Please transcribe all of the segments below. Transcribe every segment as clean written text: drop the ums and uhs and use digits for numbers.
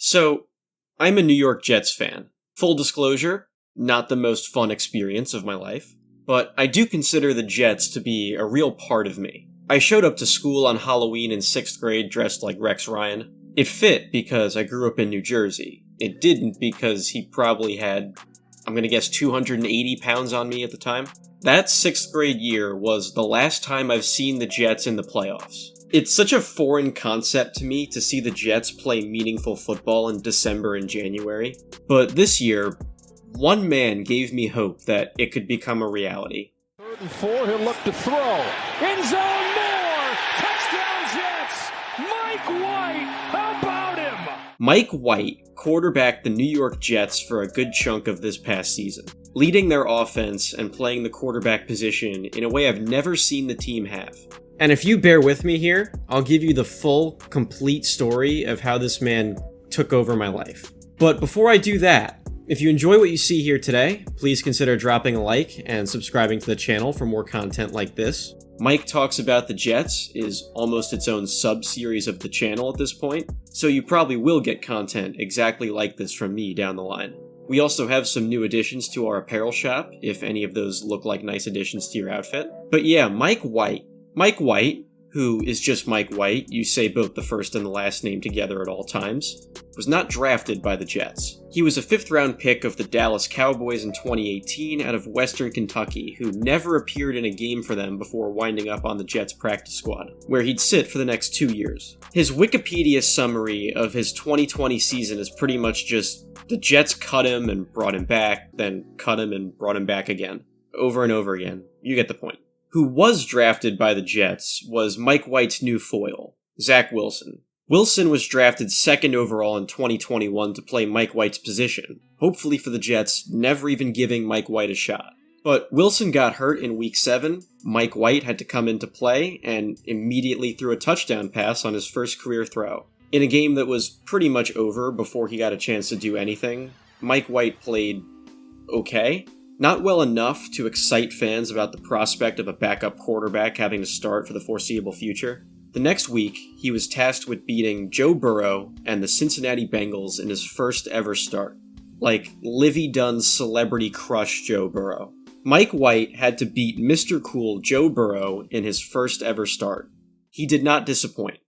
So, I'm a New York Jets fan. Full disclosure, not the most fun experience of my life, but I do consider the Jets to be a real part of me. I showed up to school on Halloween in 6th grade dressed like Rex Ryan. It fit because I grew up in New Jersey. It didn't because he probably had, I'm gonna guess, 280 pounds on me at the time. That 6th grade year was the last time I've seen the Jets in the playoffs. It's such a foreign concept to me to see the Jets play meaningful football in December and January, but this year, one man gave me hope that it could become a reality. 3rd and 4, he'll look to throw. End zone, more! Touchdown Jets! Mike White, how about him? Mike White quarterbacked the New York Jets for a good chunk of this past season, leading their offense and playing the quarterback position in a way I've never seen the team have. And if you bear with me here, I'll give you the full, complete story of how this man took over my life. But before I do that, if you enjoy what you see here today, please consider dropping a like and subscribing to the channel for more content like this. Mike Talks About the Jets is almost its own sub-series of the channel at this point, so you probably will get content exactly like this from me down the line. We also have some new additions to our apparel shop, if any of those look like nice additions to your outfit. But yeah, Mike White, who is just Mike White, you say both the first and the last name together at all times, was not drafted by the Jets. He was a 5th round pick of the Dallas Cowboys in 2018 out of Western Kentucky, who never appeared in a game for them before winding up on the Jets practice squad, where he'd sit for the next 2 years. His Wikipedia summary of his 2020 season is pretty much just, the Jets cut him and brought him back, then cut him and brought him back again. Over and over again. You get the point. Who was drafted by the Jets was Mike White's new foil, Zach Wilson. Wilson was drafted 2nd overall in 2021 to play Mike White's position, hopefully for the Jets never even giving Mike White a shot. But Wilson got hurt in Week 7, Mike White had to come into play, and immediately threw a touchdown pass on his first career throw. In a game that was pretty much over before he got a chance to do anything, Mike White played okay. Not well enough to excite fans about the prospect of a backup quarterback having to start for the foreseeable future. The next week, he was tasked with beating Joe Burrow and the Cincinnati Bengals in his first ever start. Like Livy Dunn's celebrity crush Joe Burrow. Mike White had to beat Mr. Cool Joe Burrow in his first ever start. He did not disappoint.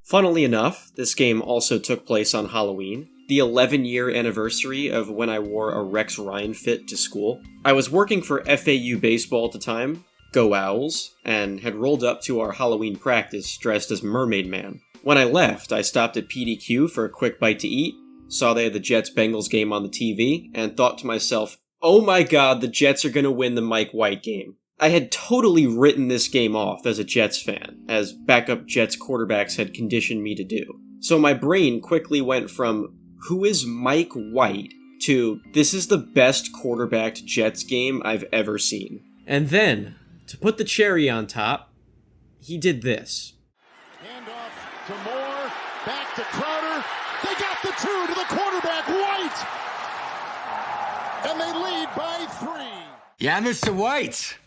Funnily enough, this game also took place on Halloween, the 11-year anniversary of when I wore a Rex Ryan fit to school. I was working for FAU baseball at the time, go Owls, and had rolled up to our Halloween practice dressed as Mermaid Man. When I left, I stopped at PDQ for a quick bite to eat, saw they had the Jets-Bengals game on the TV, and thought to myself, oh my god, the Jets are gonna win the Mike White game. I had totally written this game off as a Jets fan, as backup Jets quarterbacks had conditioned me to do. So my brain quickly went from, who is Mike White, to, this is the best quarterbacked Jets game I've ever seen. And then, to put the cherry on top, he did this. Handoff to Moore, back to Crowder. They got the 2 to the quarterback, White! And they lead by 3. Yeah, Mr. White.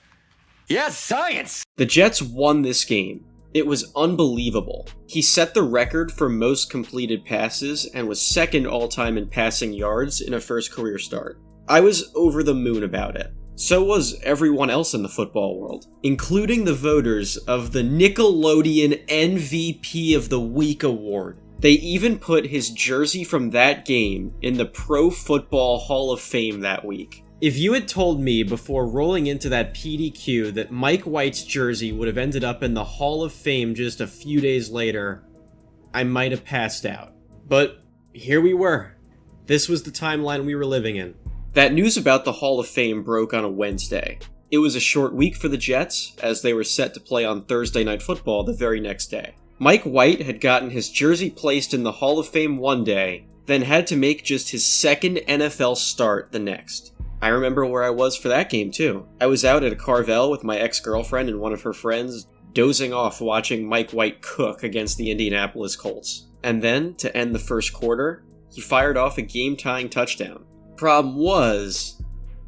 Yes, science! The Jets won this game. It was unbelievable. He set the record for most completed passes and was 2nd all-time in passing yards in a first career start. I was over the moon about it. So was everyone else in the football world, including the voters of the Nickelodeon MVP of the Week award. They even put his jersey from that game in the Pro Football Hall of Fame that week. If you had told me before rolling into that PDQ that Mike White's jersey would have ended up in the Hall of Fame just a few days later, I might have passed out. But here we were. This was the timeline we were living in. That news about the Hall of Fame broke on a Wednesday. It was a short week for the Jets, as they were set to play on Thursday Night Football the very next day. Mike White had gotten his jersey placed in the Hall of Fame one day, then had to make just his 2nd NFL start the next. I remember where I was for that game, too. I was out at a Carvel with my ex-girlfriend and one of her friends, dozing off watching Mike White cook against the Indianapolis Colts. And then, to end the first quarter, he fired off a game-tying touchdown. Problem was,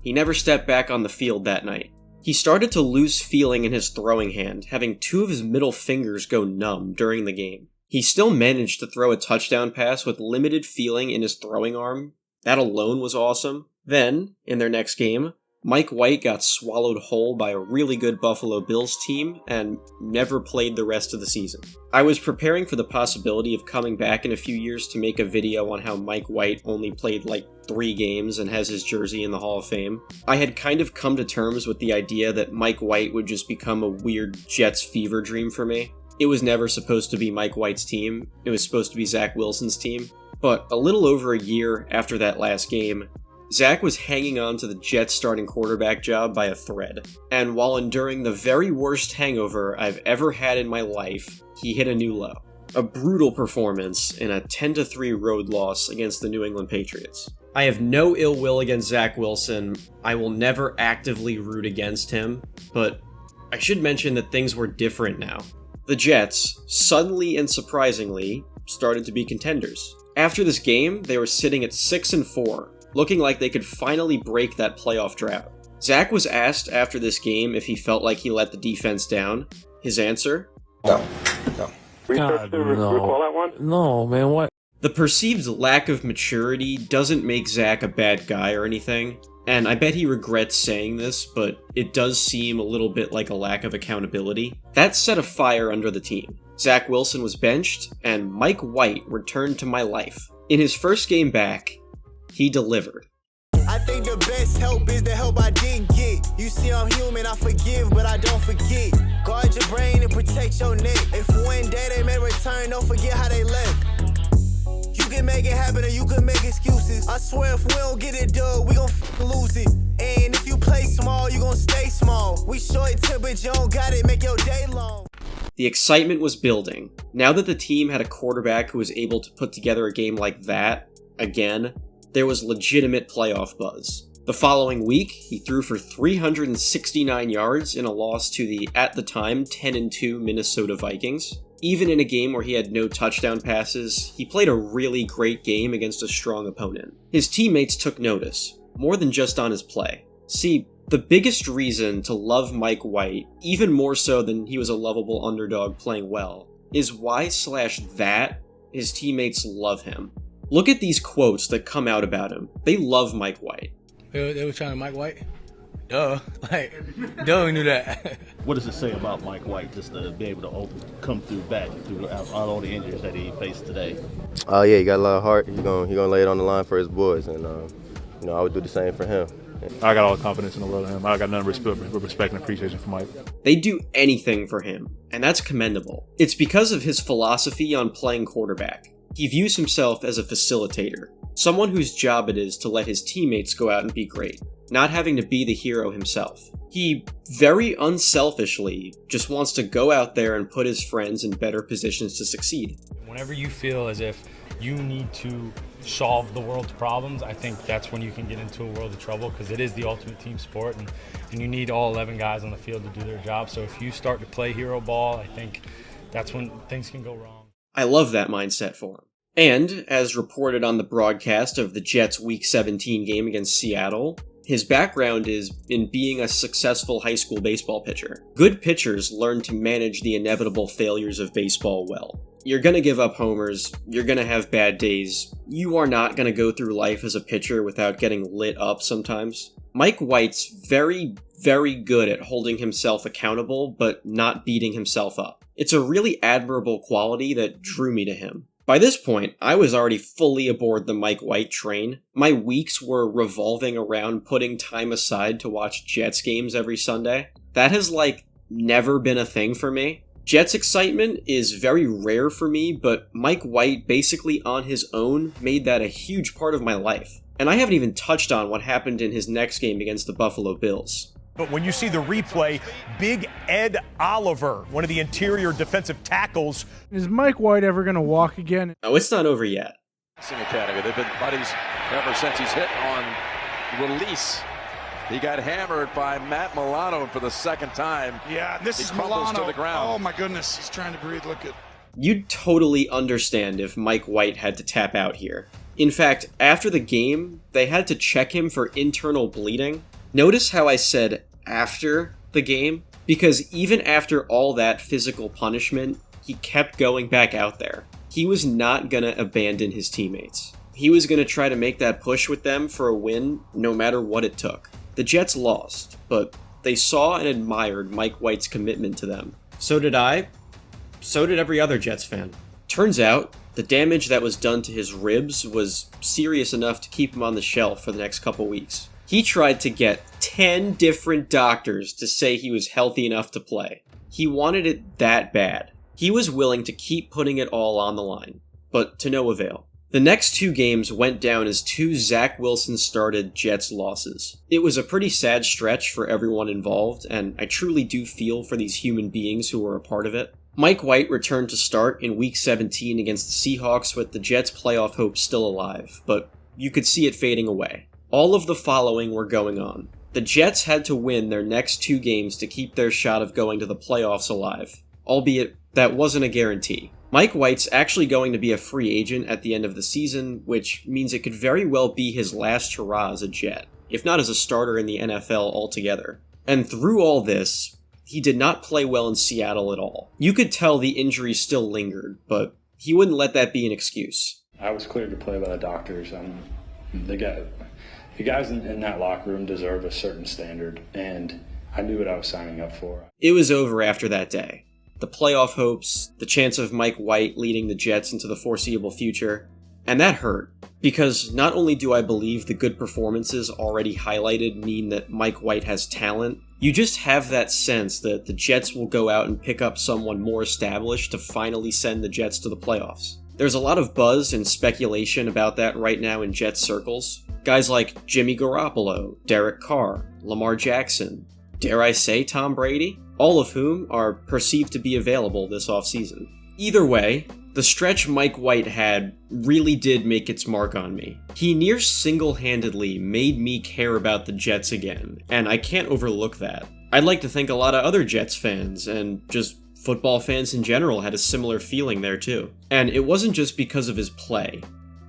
he never stepped back on the field that night. He started to lose feeling in his throwing hand, having 2 of his middle fingers go numb during the game. He still managed to throw a touchdown pass with limited feeling in his throwing arm. That alone was awesome. Then, in their next game, Mike White got swallowed whole by a really good Buffalo Bills team and never played the rest of the season. I was preparing for the possibility of coming back in a few years to make a video on how Mike White only played like 3 games and has his jersey in the Hall of Fame. I had kind of come to terms with the idea that Mike White would just become a weird Jets fever dream for me. It was never supposed to be Mike White's team, it was supposed to be Zach Wilson's team. But a little over a year after that last game, Zach was hanging on to the Jets starting quarterback job by a thread. And while enduring the very worst hangover I've ever had in my life, he hit a new low. A brutal performance in a 10-3 road loss against the New England Patriots. I have no ill will against Zach Wilson. I will never actively root against him, but I should mention that things were different now. The Jets, suddenly and surprisingly, started to be contenders. After this game, they were sitting at 6-4, looking like they could finally break that playoff drought. Zach was asked after this game if he felt like he let the defense down. His answer? No. God, recall that one? No, man, what? The perceived lack of maturity doesn't make Zach a bad guy or anything, and I bet he regrets saying this, but it does seem a little bit like a lack of accountability. That set a fire under the team. Zach Wilson was benched, and Mike White returned to my life. In his first game back, he delivered. I think the best help is the help I didn't get. You see, I'm human, I forgive, but I don't forget. Guard your brain and protect your neck. If one day they may return, don't forget how they left. You can make it happen or you can make excuses. I swear if we don't get it done, we gon' lose it. And if you play small, you gon' stay small. We short tempered, you don't got it, make your day long. The excitement was building. Now that the team had a quarterback who was able to put together a game like that, again, there was legitimate playoff buzz. The following week, he threw for 369 yards in a loss to the, at the time, 10-2 Minnesota Vikings. Even in a game where he had no touchdown passes, he played a really great game against a strong opponent. His teammates took notice, more than just on his play. See, the biggest reason to love Mike White, even more so than he was a lovable underdog playing well, is why/that his teammates love him. Look at these quotes that come out about him. They love Mike White. They were trying to Mike White? Duh. Duh, we knew that. What does it say about Mike White just to be able to come through back through all the injuries that he faced today? Oh yeah, he got a lot of heart. He gonna lay it on the line for his boys, and I would do the same for him. I got all the confidence in the world in him. I got none but respect and appreciation for Mike. They do anything for him, and that's commendable. It's because of his philosophy on playing quarterback. He views himself as a facilitator, someone whose job it is to let his teammates go out and be great, not having to be the hero himself. He very unselfishly just wants to go out there and put his friends in better positions to succeed. Whenever you feel as if you need to solve the world's problems, I think that's when you can get into a world of trouble, because it is the ultimate team sport, and you need all 11 guys on the field to do their job. So if you start to play hero ball, I think that's when things can go wrong. I love that mindset for him. And, as reported on the broadcast of the Jets' Week 17 game against Seattle, his background is in being a successful high school baseball pitcher. Good pitchers learn to manage the inevitable failures of baseball well. You're gonna give up homers, you're gonna have bad days, you are not gonna go through life as a pitcher without getting lit up sometimes. Mike White's very, very good at holding himself accountable, but not beating himself up. It's a really admirable quality that drew me to him. By this point, I was already fully aboard the Mike White train. My weeks were revolving around putting time aside to watch Jets games every Sunday. That has, never been a thing for me. Jets excitement is very rare for me, but Mike White basically on his own made that a huge part of my life. And I haven't even touched on what happened in his next game against the Buffalo Bills. But when you see the replay, Big Ed Oliver, one of the interior defensive tackles. Is Mike White ever going to walk again? Oh, it's not over yet. Academy. They've been buddies ever since he's hit on release. He got hammered by Matt Milano for the second time. Yeah, this is Milano to the ground. Oh my goodness, he's trying to breathe. Look at. You'd totally understand if Mike White had to tap out here. In fact, after the game, they had to check him for internal bleeding. Notice how I said after the game? Because even after all that physical punishment, he kept going back out there. He was not gonna abandon his teammates. He was gonna try to make that push with them for a win, no matter what it took. The Jets lost, but they saw and admired Mike White's commitment to them. So did I. So did every other Jets fan. Turns out, the damage that was done to his ribs was serious enough to keep him on the shelf for the next couple weeks. He tried to get 10 different doctors to say he was healthy enough to play. He wanted it that bad. He was willing to keep putting it all on the line, but to no avail. The next 2 games went down as 2 Zach Wilson-started Jets losses. It was a pretty sad stretch for everyone involved, and I truly do feel for these human beings who were a part of it. Mike White returned to start in Week 17 against the Seahawks with the Jets' playoff hopes still alive, but you could see it fading away. All of the following were going on. The Jets had to win their next 2 games to keep their shot of going to the playoffs alive, albeit that wasn't a guarantee. Mike White's actually going to be a free agent at the end of the season, which means it could very well be his last hurrah as a Jet, if not as a starter in the NFL altogether. And through all this, he did not play well in Seattle at all. You could tell the injury still lingered, but he wouldn't let that be an excuse. I was cleared to play by the doctors. The guys in that locker room deserve a certain standard, and I knew what I was signing up for. It was over after that day. The playoff hopes, the chance of Mike White leading the Jets into the foreseeable future, and that hurt. Because not only do I believe the good performances already highlighted mean that Mike White has talent, you just have that sense that the Jets will go out and pick up someone more established to finally send the Jets to the playoffs. There's a lot of buzz and speculation about that right now in Jets circles. Guys like Jimmy Garoppolo, Derek Carr, Lamar Jackson, dare I say Tom Brady? All of whom are perceived to be available this offseason. Either way, the stretch Mike White had really did make its mark on me. He near single-handedly made me care about the Jets again, and I can't overlook that. I'd like to think a lot of other Jets fans, and just football fans in general, had a similar feeling there too. And it wasn't just because of his play.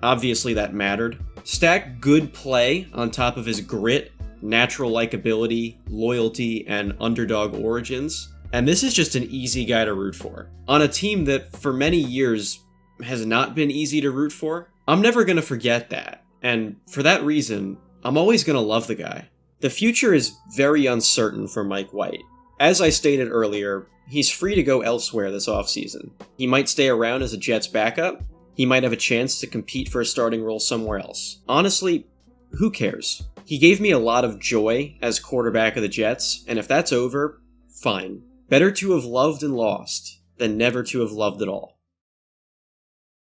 Obviously that mattered. Stack good play on top of his grit, natural likability, loyalty, and underdog origins, and this is just an easy guy to root for. On a team that for many years has not been easy to root for, I'm never gonna forget that, and for that reason, I'm always gonna love the guy. The future is very uncertain for Mike White. As I stated earlier, he's free to go elsewhere this offseason. He might stay around as a Jets backup, he might have a chance to compete for a starting role somewhere else. Honestly, who cares? He gave me a lot of joy as quarterback of the Jets, and if that's over, fine. Better to have loved and lost than never to have loved at all.